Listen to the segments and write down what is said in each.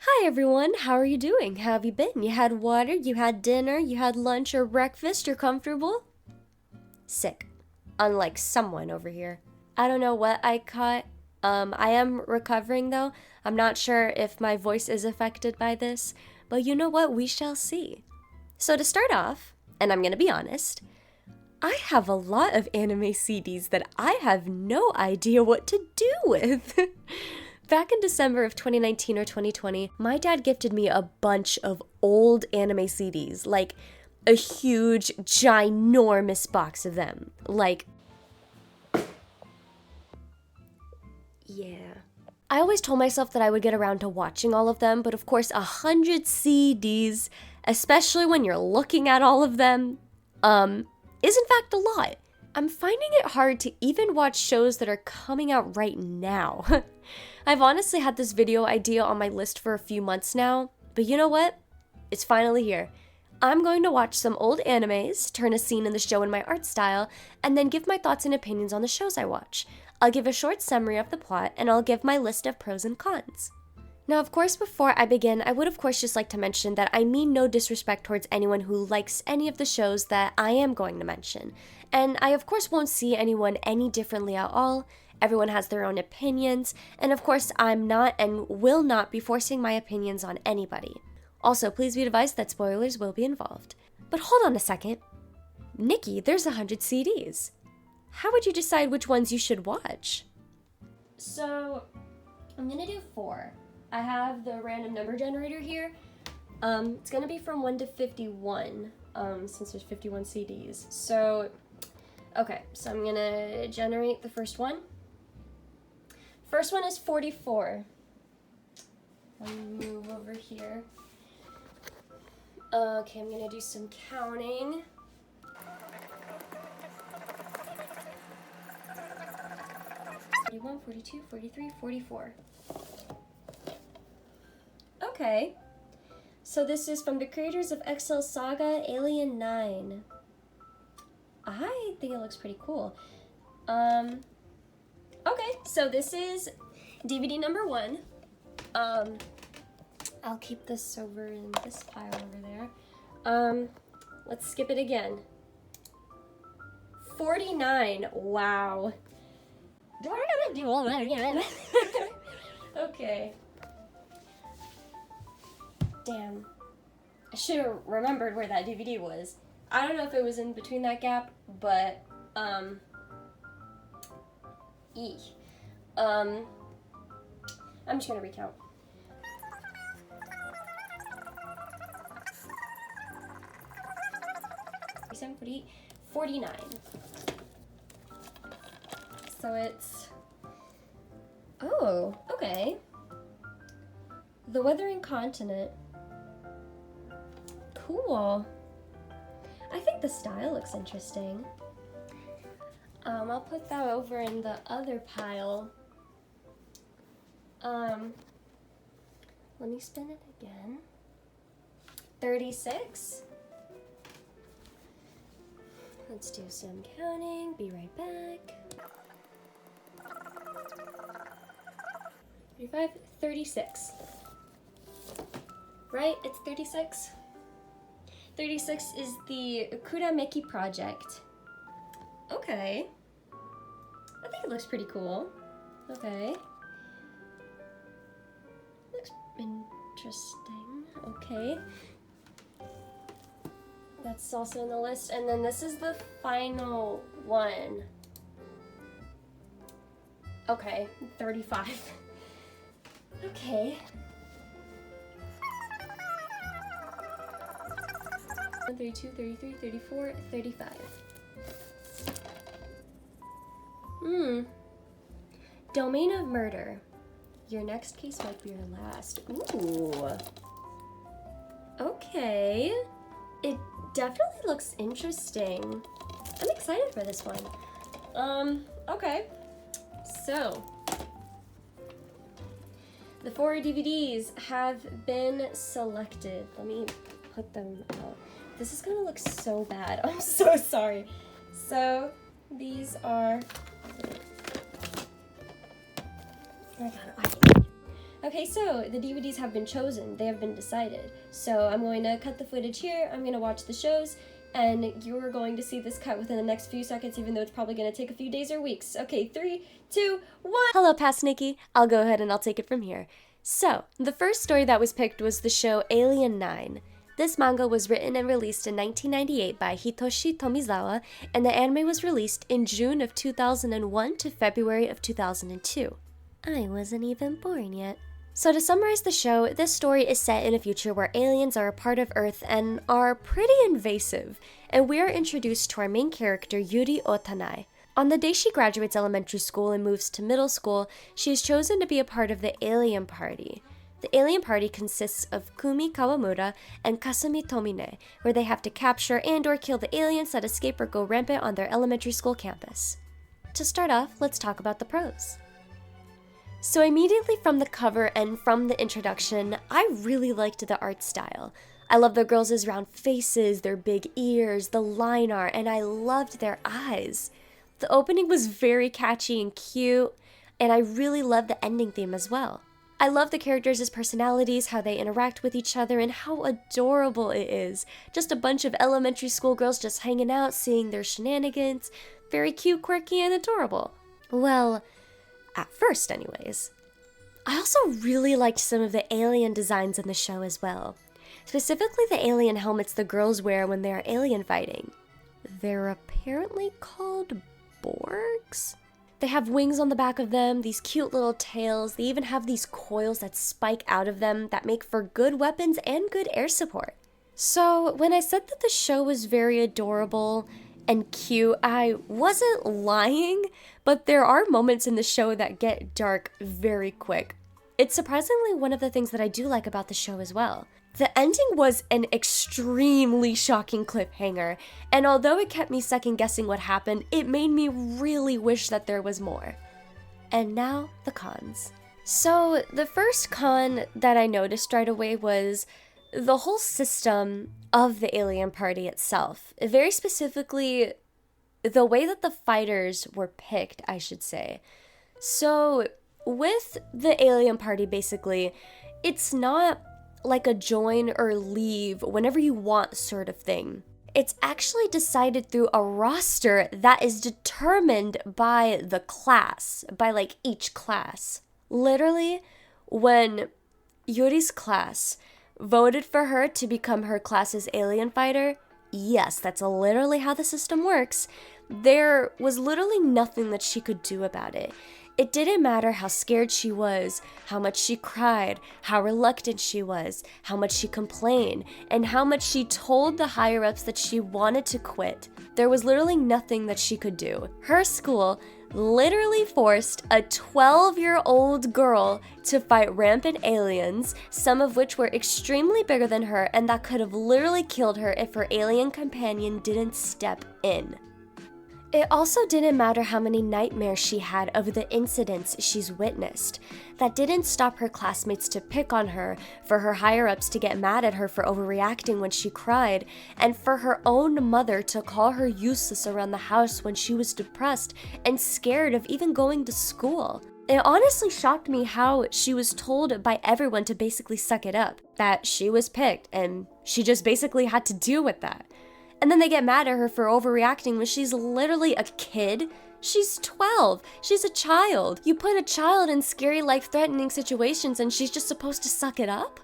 Hi everyone, how are you doing? How have you been? You had water, you had dinner, you had lunch or breakfast, you're comfortable? Sick. Unlike someone over here. I don't know what I caught. I am recovering though. I'm not sure if my voice is affected by this, but you know what? We shall see. So to start off, and I'm gonna be honest, I have a lot of anime CDs that I have no idea what to do with. Back in December of 2019 or 2020, my dad gifted me a bunch of old anime CDs, like a huge, ginormous box of them. Yeah. I always told myself that I would get around to watching all of them, but of course, 100 CDs, especially when you're looking at all of them, is in fact a lot. I'm finding it hard to even watch shows that are coming out right now. I've honestly had this video idea on my list for a few months now, but you know what? It's finally here. I'm going to watch some old animes, turn a scene in the show in my art style, and then give my thoughts and opinions on the shows I watch. I'll give a short summary of the plot, and I'll give my list of pros and cons. Now, of course, before I begin, I would of course just like to mention that I mean no disrespect towards anyone who likes any of the shows that I am going to mention. And I of course won't see anyone any differently at all. Everyone has their own opinions, and of course I'm not and will not be forcing my opinions on anybody. Also, please be advised that spoilers will be involved. But hold on a second. Nikki, there's 100 CDs. How would you decide which ones you should watch? So, I'm gonna do 4. I have the random number generator here. It's gonna be from 1 to 51, since there's 51 CDs. So, okay, so I'm gonna generate the first one. First one is 44. Let me move over here. Okay, I'm gonna do some counting. (41, 42, 43, 44). Okay, so this is from the creators of Excel Saga Alien 9. I think it looks pretty cool. Okay, so this is DVD number 1. I'll keep this over in this pile over there. Let's skip it again. 49, wow. Okay. Damn. I should have remembered where that DVD was. I don't know if it was in between that gap, but, I'm just gonna recount. 47, 48, 49. So it's, oh, okay. The Weathering Continent. Cool. I think the style looks interesting. I'll put that over in the other pile. Let me spin it again. 36. Let's do some counting. Be right back. 35, 36. Right? It's 36? 36 is the Ukurameki project. Okay. I think it looks pretty cool. Okay. Looks interesting. Okay. That's also in the list. And then this is the final one. Okay, 35. Okay. 32, 33, 34, 35. Domain of Murder. Your next case might be your last. Ooh. Okay. It definitely looks interesting. I'm excited for this one. Okay. So, the 4 DVDs have been selected. Let me put them out. This is gonna look so bad. I'm so sorry. So, these are... Oh my god, Okay, so the DVDs have been chosen. They have been decided. So I'm going to cut the footage here. I'm going to watch the shows, and you're going to see this cut within the next few seconds, even though it's probably going to take a few days or weeks. Okay, 3, 2, 1. Hello, Past Nikki. I'll go ahead and I'll take it from here. So, the first story that was picked was the show Alien 9. This manga was written and released in 1998 by Hitoshi Tomizawa, and the anime was released in June of 2001 to February of 2002. I wasn't even born yet. So to summarize the show, this story is set in a future where aliens are a part of Earth and are pretty invasive, and we are introduced to our main character, Yuri Otanai. On the day she graduates elementary school and moves to middle school, she is chosen to be a part of the Alien Party. The Alien Party consists of Kumi Kawamura and Kasumi Tomine, where they have to capture and or kill the aliens that escape or go rampant on their elementary school campus. To start off, let's talk about the pros. So immediately from the cover and from the introduction, I really liked the art style. I love the girls' round faces, their big ears, the line art, and I loved their eyes. The opening was very catchy and cute, and I really loved the ending theme as well. I love the characters' personalities, how they interact with each other, and how adorable it is. Just a bunch of elementary school girls just hanging out, seeing their shenanigans. Very cute, quirky, and adorable. Well, at first anyways. I also really liked some of the alien designs in the show as well. Specifically the alien helmets the girls wear when they are alien fighting. They're apparently called Borgs? They have wings on the back of them, these cute little tails. They even have these coils that spike out of them that make for good weapons and good air support. So when I said that the show was very adorable and cute, I wasn't lying, but there are moments in the show that get dark very quick. It's surprisingly one of the things that I do like about the show as well. The ending was an extremely shocking cliffhanger, and although it kept me second guessing what happened, it made me really wish that there was more. And now, the cons. So, the first con that I noticed right away was the whole system of the alien party itself. Very specifically, the way that the fighters were picked, I should say. So, with the alien party, basically, it's not like a join or leave whenever you want sort of thing. It's actually decided through a roster that is determined by the class, by like each class. Literally, when Yuri's class voted for her to become her class's alien fighter, yes, that's literally how the system works, there was literally nothing that she could do about it. It didn't matter how scared she was, how much she cried, how reluctant she was, how much she complained, and how much she told the higher-ups that she wanted to quit. There was literally nothing that she could do. Her school literally forced a 12-year-old girl to fight rampant aliens, some of which were extremely bigger than her and that could have literally killed her if her alien companion didn't step in. It also didn't matter how many nightmares she had of the incidents she's witnessed. That didn't stop her classmates to pick on her, for her higher-ups to get mad at her for overreacting when she cried, and for her own mother to call her useless around the house when she was depressed and scared of even going to school. It honestly shocked me how she was told by everyone to basically suck it up, that she was picked, and she just basically had to deal with that. And then they get mad at her for overreacting when she's literally a kid. She's 12. She's a child. You put a child in scary, life-threatening situations and she's just supposed to suck it up?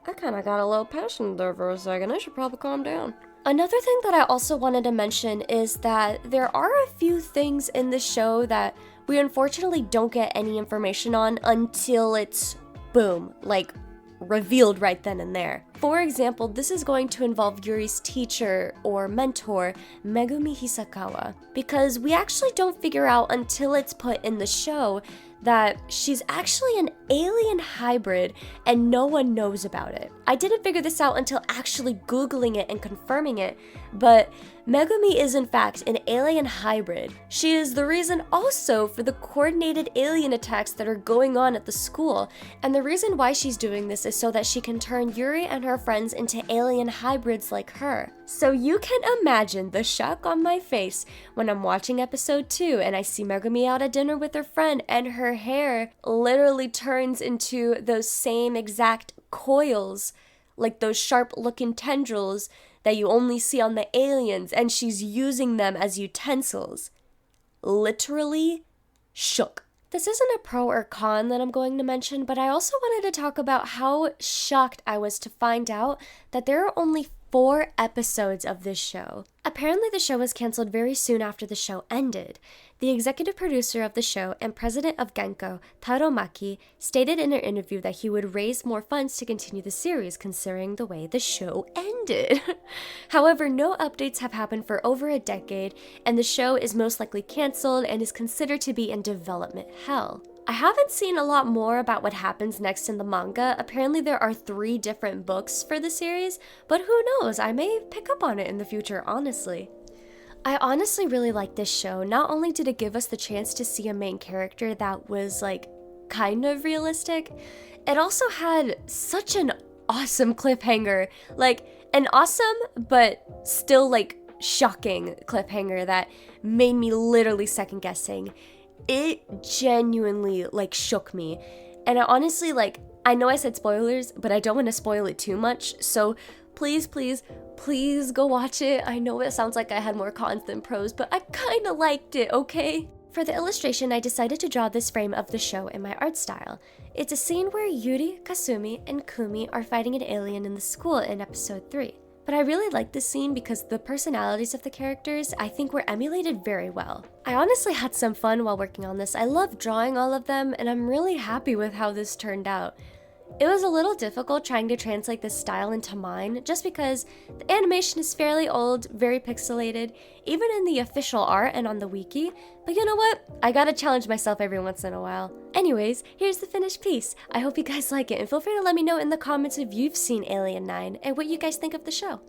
I kinda got a little passionate there for a second. I should probably calm down. Another thing that I also wanted to mention is that there are a few things in the show that we unfortunately don't get any information on until it's boom, like revealed right then and there. For example, this is going to involve Yuri's teacher or mentor, Megumi Hisakawa, because we actually don't figure out until it's put in the show that she's actually an alien hybrid and no one knows about it. I didn't figure this out until actually Googling it and confirming it, but Megumi is in fact an alien hybrid. She is the reason also for the coordinated alien attacks that are going on at the school, and the reason why she's doing this is so that she can turn Yuri and her friends into alien hybrids like her. So you can imagine the shock on my face when I'm watching episode 2 and I see Megumi out at dinner with her friend and her her hair literally turns into those same exact coils, like those sharp-looking tendrils that you only see on the aliens, and she's using them as utensils. Literally shook. This isn't a pro or con that I'm going to mention, but I also wanted to talk about how shocked I was to find out that there are only 4 episodes of this show. Apparently, the show was canceled very soon after the show ended. The executive producer of the show and president of Genko, Taro Maki, stated in an interview that he would raise more funds to continue the series considering the way the show ended. However, no updates have happened for over a decade, and the show is most likely canceled and is considered to be in development hell. I haven't seen a lot more about what happens next in the manga. Apparently there are 3 different books for the series, but who knows, I may pick up on it in the future, honestly. I honestly really like this show. Not only did it give us the chance to see a main character that was like kind of realistic, it also had such an awesome cliffhanger. Like an awesome but still like shocking cliffhanger that made me literally second guessing. It genuinely like shook me. And I honestly I know I said spoilers, but I don't want to spoil it too much. So please go watch it. I know it sounds like I had more cons than pros, but I kind of liked it, okay? For the illustration, I decided to draw this frame of the show in my art style. It's a scene where Yuri, Kasumi, and Kumi are fighting an alien in the school in episode 3. But I really like this scene because the personalities of the characters I think were emulated very well. I honestly had some fun while working on this. I love drawing all of them, and I'm really happy with how this turned out. It was a little difficult trying to translate this style into mine, just because the animation is fairly old, very pixelated, even in the official art and on the wiki, but you know what? I gotta challenge myself every once in a while. Anyways, here's the finished piece. I hope you guys like it, and feel free to let me know in the comments if you've seen Alien 9 and what you guys think of the show.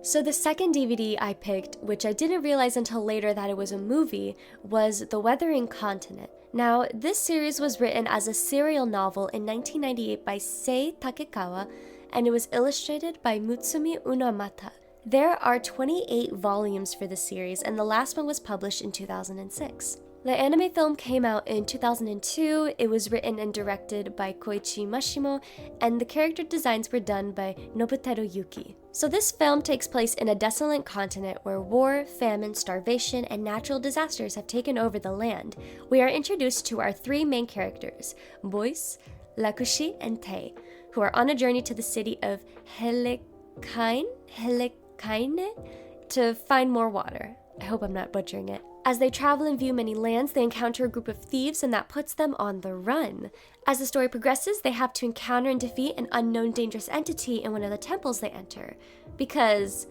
So the second DVD I picked, which I didn't realize until later that it was a movie, was The Weathering Continent. Now, this series was written as a serial novel in 1998 by Sei Takekawa, and it was illustrated by Mutsumi Unamata. There are 28 volumes for the series, and the last one was published in 2006. The anime film came out in 2002, it was written and directed by Koichi Mashimo, and the character designs were done by Nobuteru Yuki. So this film takes place in a desolate continent where war, famine, starvation, and natural disasters have taken over the land. We are introduced to our 3 main characters, Boyce, Lakushi, and Tei, who are on a journey to the city of Helikaine to find more water. I hope I'm not butchering it. As they travel and view many lands, they encounter a group of thieves, and that puts them on the run. As the story progresses, they have to encounter and defeat an unknown dangerous entity in one of the temples they enter. Because,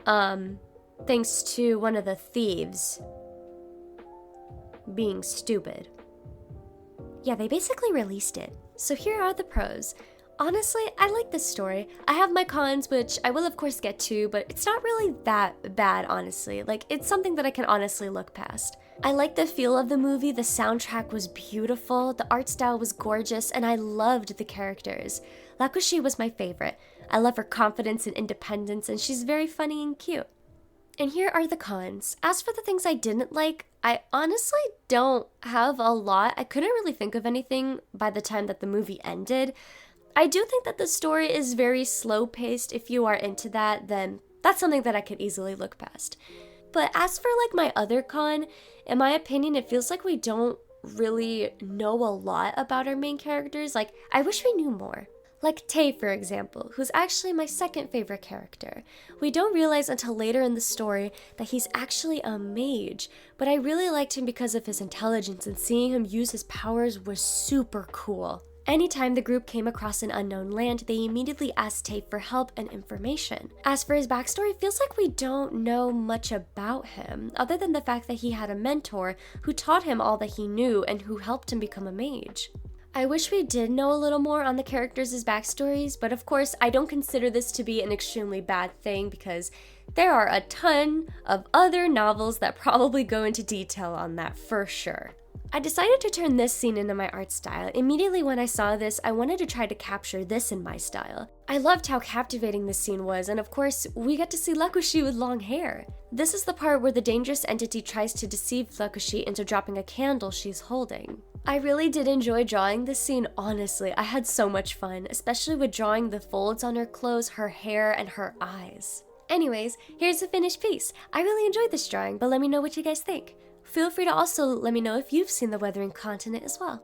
thanks to one of the thieves being stupid. Yeah, they basically released it. So here are the pros. Honestly, I like this story. I have my cons, which I will of course get to, but it's not really that bad, honestly. Like, it's something that I can honestly look past. I like the feel of the movie, the soundtrack was beautiful, the art style was gorgeous, and I loved the characters. Lakushi was my favorite. I love her confidence and independence, and she's very funny and cute. And here are the cons. As for the things I didn't like, I honestly don't have a lot. I couldn't really think of anything by the time that the movie ended. I do think that the story is very slow-paced. If you are into that, then that's something that I could easily look past. But as for like my other con, in my opinion, it feels like we don't really know a lot about our main characters. Like, I wish we knew more. Like Tei, for example, who's actually my second favorite character. We don't realize until later in the story that he's actually a mage, but I really liked him because of his intelligence, and seeing him use his powers was super cool. Anytime the group came across an unknown land, they immediately asked Tei for help and information. As for his backstory, it feels like we don't know much about him, other than the fact that he had a mentor who taught him all that he knew and who helped him become a mage. I wish we did know a little more on the characters' backstories, but of course I don't consider this to be an extremely bad thing because there are a ton of other novels that probably go into detail on that for sure. I decided to turn this scene into my art style. Immediately when I saw this, I wanted to try to capture this in my style. I loved how captivating this scene was, and of course, we get to see Lakushi with long hair. This is the part where the dangerous entity tries to deceive Lakushi into dropping a candle she's holding. I really did enjoy drawing this scene, honestly. I had so much fun, especially with drawing the folds on her clothes, her hair, and her eyes. Anyways, here's the finished piece. I really enjoyed this drawing, but let me know what you guys think. Feel free to also let me know if you've seen the Weathering Continent as well.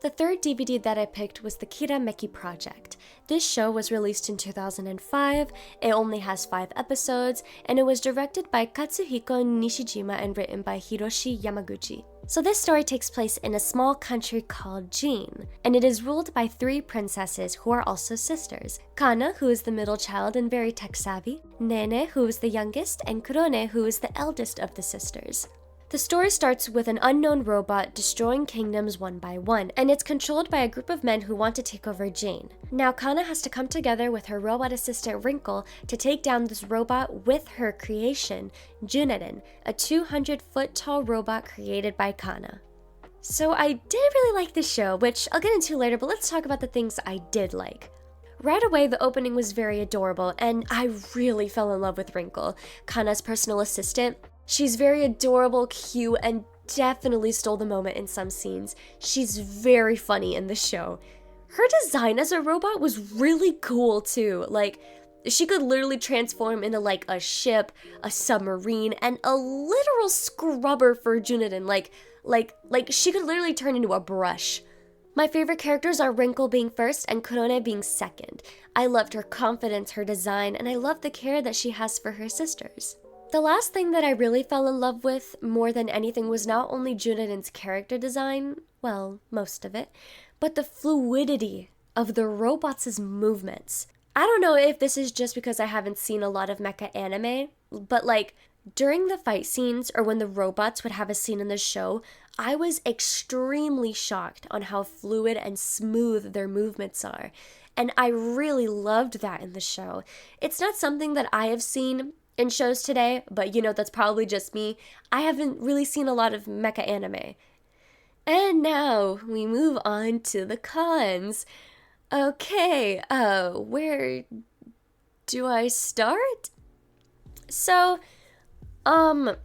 The third DVD that I picked was the Kirameki Project. This show was released in 2005, it only has 5 episodes, and it was directed by Katsuhiko Nishijima and written by Hiroshi Yamaguchi. So this story takes place in a small country called Jin, and it is ruled by 3 princesses who are also sisters. Kana, who is the middle child and very tech-savvy, Nene, who is the youngest, and Kurone, who is the eldest of the sisters. The story starts with an unknown robot destroying kingdoms one by one, and it's controlled by a group of men who want to take over Jane. Now Kana has to come together with her robot assistant Wrinkle to take down this robot with her creation, Juneren, a 200-foot tall robot created by Kana. So I did really like this show, which I'll get into later, but let's talk about the things I did like. Right away, the opening was very adorable, and I really fell in love with Wrinkle, Kana's personal assistant. She's very adorable, cute, and definitely stole the moment in some scenes. She's very funny in the show. Her design as a robot was really cool too. Like, she could literally transform into like a ship, a submarine, and a literal scrubber for Juniden. Like she could literally turn into a brush. My favorite characters are Wrinkle being first and Kurone being second. I loved her confidence, her design, and I loved the care that she has for her sisters. The last thing that I really fell in love with more than anything was not only Juniden's character design, well, most of it, but the fluidity of the robots' movements. I don't know if this is just because I haven't seen a lot of mecha anime, but like during the fight scenes or when the robots would have a scene in the show, I was extremely shocked on how fluid and smooth their movements are. And I really loved that in the show. It's not something that I have seen in shows today, but that's probably just me. I haven't really seen a lot of mecha anime. And now we move on to the cons. Okay, where do I start? So, you know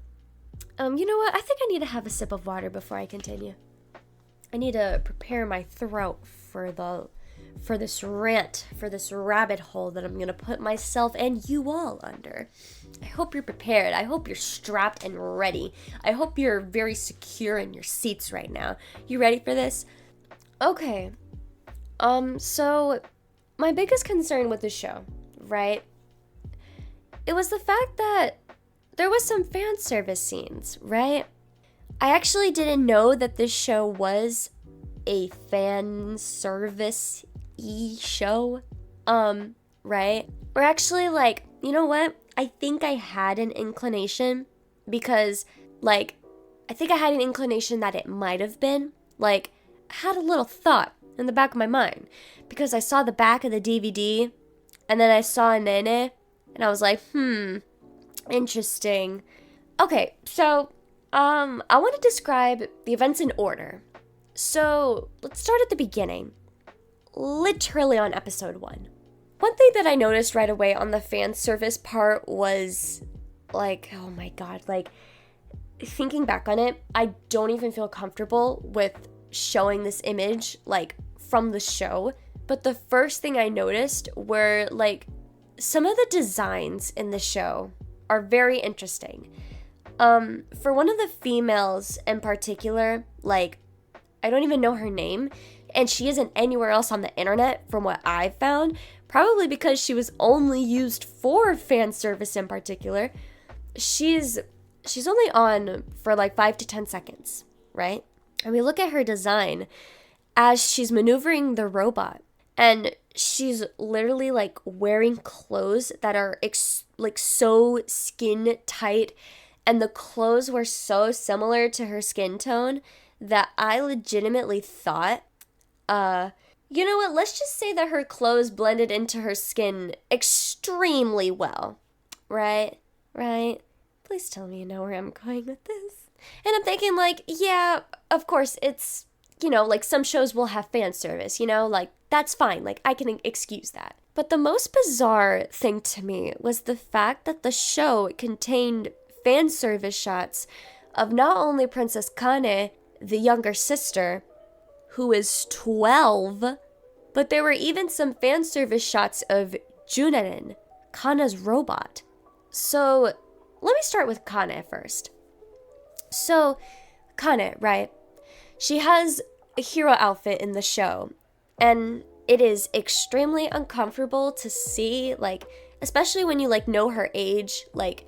what? I think I need to have a sip of water before I continue. I need to prepare my throat for this rant, for this rabbit hole that I'm going to put myself and you all under. I hope you're prepared. I hope you're strapped and ready. I hope you're very secure in your seats right now. You ready for this? Okay. So my biggest concern with the show, right? It was the fact that there was some fan service scenes, right? I actually didn't know that this show was a fan service show, right? Or actually, like, you know what? I think I had an inclination because, like, I think I had an inclination that it might have been. Like, I had a little thought in the back of my mind because I saw the back of the DVD and then I saw Nene and I was like, interesting. Okay, so, I want to describe the events in order. So, let's start at the beginning. Literally on episode 1. One thing that I noticed right away on the fan service part was, like, oh my god, like, thinking back on it, I don't even feel comfortable with showing this image, like, from the show. But the first thing I noticed were, like, some of the designs in the show are very interesting. For one of the females in particular, like, I don't even know her name, and she isn't anywhere else on the internet from what I've found, probably because she was only used for fan service in particular. She's only on for like 5 to 10 seconds, right? And we look at her design as she's maneuvering the robot, and she's literally like wearing clothes that are like so skin tight, and the clothes were so similar to her skin tone that I legitimately thought, you know what, let's just say that her clothes blended into her skin extremely well, right? Please tell me you know where I'm going with this. And I'm thinking, like, yeah, of course, it's, like some shows will have fan service, like, that's fine. Like, I can excuse that. But the most bizarre thing to me was the fact that the show contained fan service shots of not only Princess Kane, the younger sister, who is 12, but there were even some fan service shots of Junerin, Kana's robot. So, let me start with Kane first. So, Kane, right? She has a hero outfit in the show, and it is extremely uncomfortable to see, like, especially when you, like, know her age. Like,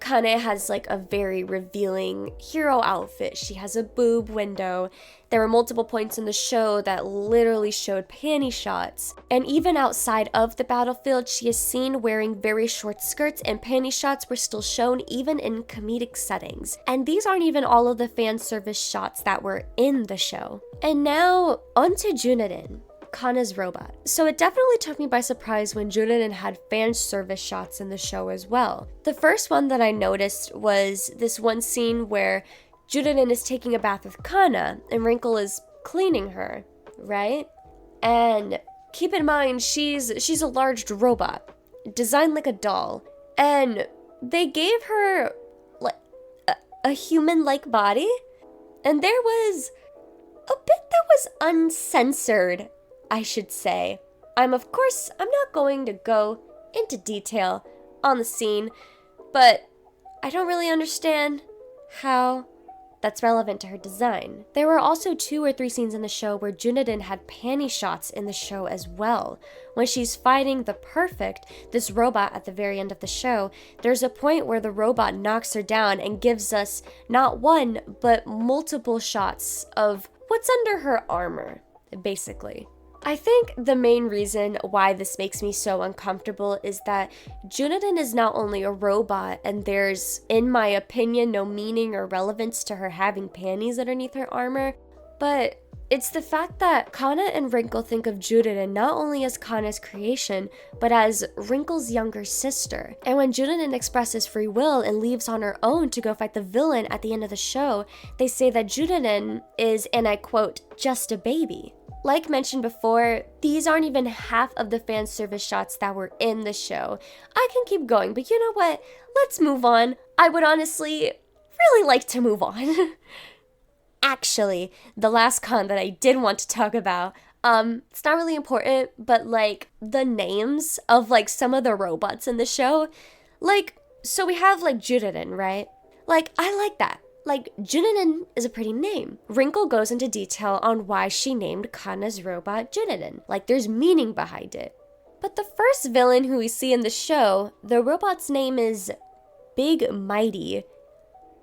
Kane has, like, a very revealing hero outfit. She has a boob window. There were multiple points in the show that literally showed panty shots. And even outside of the battlefield, she is seen wearing very short skirts, and panty shots were still shown even in comedic settings. And these aren't even all of the fan service shots that were in the show. And now, onto Junerin, Kana's robot. So it definitely took me by surprise when Junerin had fan service shots in the show as well. The first one that I noticed was this one scene where Junerin is taking a bath with Kana and Wrinkle is cleaning her, right? And keep in mind, she's a large robot, designed like a doll, and they gave her like a human-like body, and there was a bit that was uncensored, I should say. I'm not going to go into detail on the scene, but I don't really understand how that's relevant to her design. There were also 2 or 3 scenes in the show where Junerin had panty shots in the show as well. When she's fighting the Perfect, this robot at the very end of the show, there's a point where the robot knocks her down and gives us not one, but multiple shots of what's under her armor, basically. I think the main reason why this makes me so uncomfortable is that Junerin is not only a robot, and there's, in my opinion, no meaning or relevance to her having panties underneath her armor, but it's the fact that Kana and Wrinkle think of Junerin not only as Kana's creation, but as Wrinkle's younger sister. And when Junerin expresses free will and leaves on her own to go fight the villain at the end of the show, they say that Junerin is, and I quote, just a baby. Like mentioned before, these aren't even half of the fan service shots that were in the show. I can keep going, but you know what? Let's move on. I would honestly really like to move on. Actually, the last con that I did want to talk about, it's not really important, but like the names of like some of the robots in the show. Like, so we have like Junerin, right? Like, I like that. Like, Junerin is a pretty name. Wrinkle goes into detail on why she named Kana's robot Junerin. Like, there's meaning behind it. But the first villain who we see in the show, the robot's name is Big Mighty.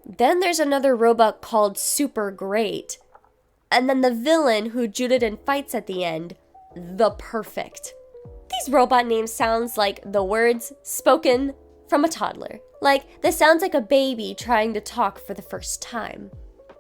Then there's another robot called Super Great. And then the villain who Junerin fights at the end, the Perfect. These robot names sounds like the words spoken from a toddler. Like, this sounds like a baby trying to talk for the first time.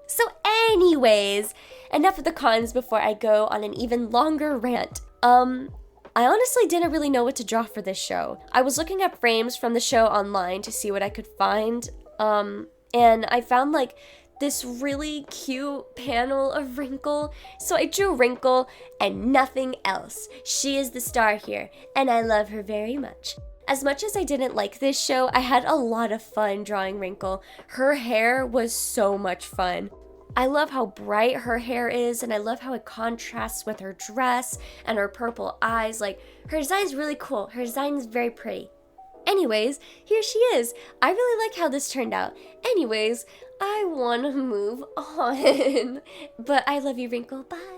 So anyways, enough of the cons before I go on an even longer rant. I honestly didn't really know what to draw for this show. I was looking at frames from the show online to see what I could find, and I found like this really cute panel of Wrinkle. So I drew Wrinkle and nothing else. She is the star here, and I love her very much. As much as I didn't like this show, I had a lot of fun drawing Wrinkle. Her hair was so much fun. I love how bright her hair is, and I love how it contrasts with her dress and her purple eyes. Like, her design is really cool. Her design is very pretty. Anyways, here she is. I really like how this turned out. Anyways, I want to move on. But I love you, Wrinkle. Bye.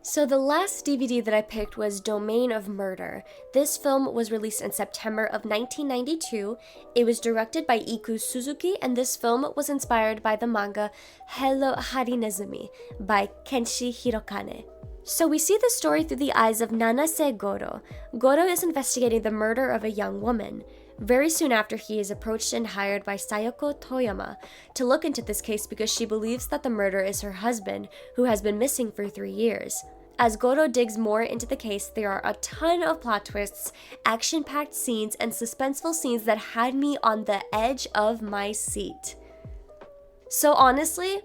So the last DVD that I picked was Domain of Murder. This film was released in September of 1992. It was directed by Iku Suzuki, and this film was inspired by the manga Hello Harinezumi by Kenshi Hirokane. So we see the story through the eyes of Nanase Goro. Goro is investigating the murder of a young woman. Very soon after, he is approached and hired by Sayoko Toyama to look into this case because she believes that the murderer is her husband, who has been missing for 3 years. As Goro digs more into the case, there are a ton of plot twists, action-packed scenes, and suspenseful scenes that had me on the edge of my seat. So honestly,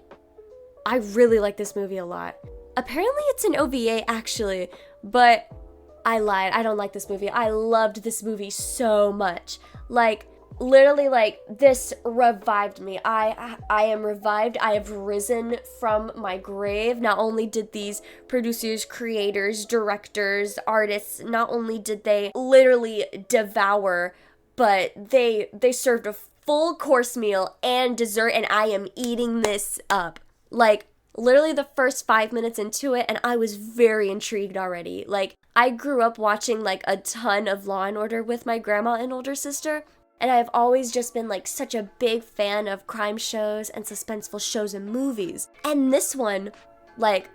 I really like this movie a lot. Apparently it's an OVA actually, but I lied. I don't like this movie. I loved this movie so much. Like, literally, like, this revived me. I am revived. I have risen from my grave. Not only did these producers, creators, directors, artists, not only did they literally devour, but they served a full course meal and dessert, and I am eating this up. Like, literally the first 5 minutes into it, and I was very intrigued already. Like, I grew up watching, like, a ton of Law & Order with my grandma and older sister, and I've always just been, like, such a big fan of crime shows and suspenseful shows and movies. And this one, like,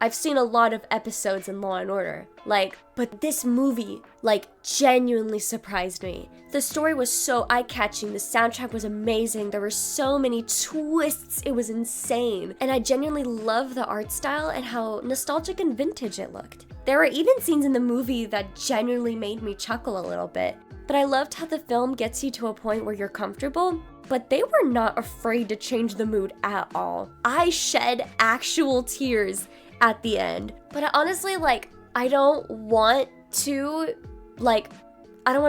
I've seen a lot of episodes in Law & Order, like, but this movie, like, genuinely surprised me. The story was so eye-catching, the soundtrack was amazing, there were so many twists, it was insane. And I genuinely love the art style and how nostalgic and vintage it looked. There were even scenes in the movie that genuinely made me chuckle a little bit. But I loved how the film gets you to a point where you're comfortable, but they were not afraid to change the mood at all. I shed actual tears at the end. But honestly, like, I don't want to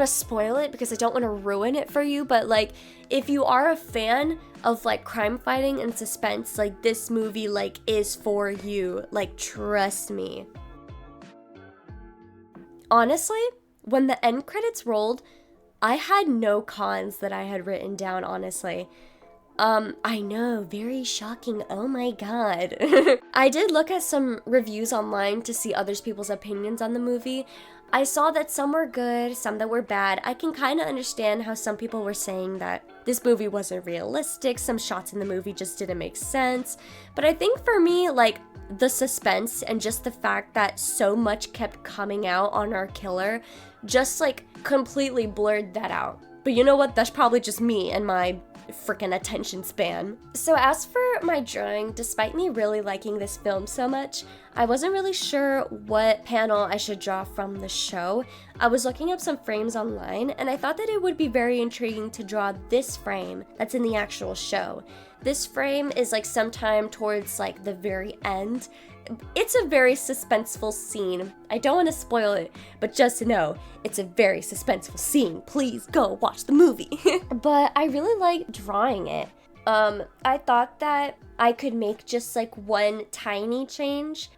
spoil it because I don't want to ruin it for you, but like, if you are a fan of like crime fighting and suspense, like this movie like is for you. Like, trust me. Honestly, when the end credits rolled, I had no cons that I had written down, honestly. I know, very shocking, oh my god. I did look at some reviews online to see other people's opinions on the movie. I saw that some were good, some that were bad. I can kind of understand how some people were saying that this movie wasn't realistic, some shots in the movie just didn't make sense. But I think for me, like, the suspense and just the fact that so much kept coming out on our killer just, like, completely blurred that out. But you know what? That's probably just me and my freaking attention span. So as for my drawing, despite me really liking this film so much, I wasn't really sure what panel I should draw from the show. I was looking up some frames online, and I thought that it would be very intriguing to draw this frame that's in the actual show. This frame is like sometime towards like the very end. It's a very suspenseful scene. I don't want to spoil it, but just know it's a very suspenseful scene. Please go watch the movie. But I really like drawing it. I thought that I could make just like one tiny change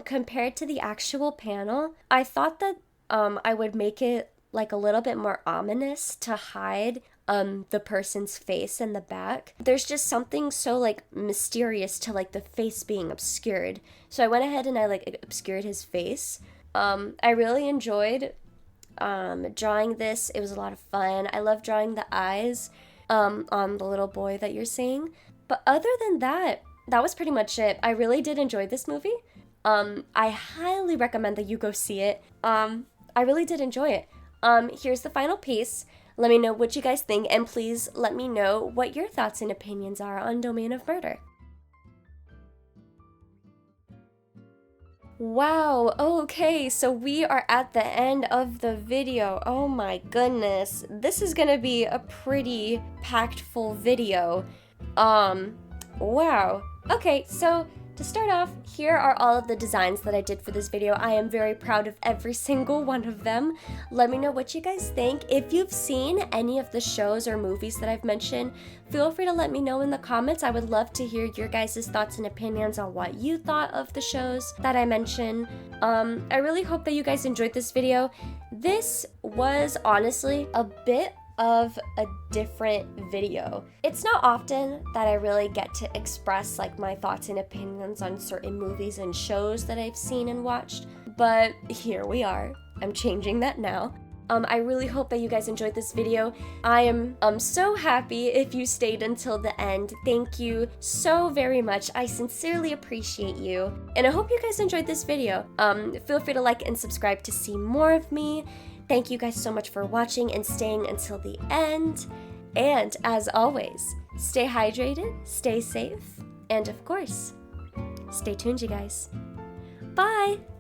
compared to the actual panel. I thought that I would make it like a little bit more ominous to hide the person's face in the back. There's just something so like mysterious to like the face being obscured. So I went ahead and I like obscured his face. I really enjoyed drawing this. It was a lot of fun. I love drawing the eyes on the little boy that you're seeing. But other than that, that was pretty much it. I really did enjoy this movie. I highly recommend that you go see it. I really did enjoy it. Here's the final piece. Let me know what you guys think, and please let me know what your thoughts and opinions are on Domain of Murder. Wow, okay, so we are at the end of the video. Oh my goodness, this is gonna be a pretty packed full video. Wow. Okay, so to start off, here are all of the designs that I did for this video. I am very proud of every single one of them. Let me know what you guys think. If you've seen any of the shows or movies that I've mentioned, feel free to let me know in the comments. I would love to hear your guys' thoughts and opinions on what you thought of the shows that I mentioned. I really hope that you guys enjoyed this video. This was honestly a bit of a different video. It's not often that I really get to express like my thoughts and opinions on certain movies and shows that I've seen and watched, but here we are. I'm changing that now. I really hope that you guys enjoyed this video. I am so happy if you stayed until the end. Thank you so very much. I sincerely appreciate you. And I hope you guys enjoyed this video. Feel free to like and subscribe to see more of me. Thank you guys so much for watching and staying until the end. And as always, stay hydrated, stay safe, and of course, stay tuned, you guys. Bye!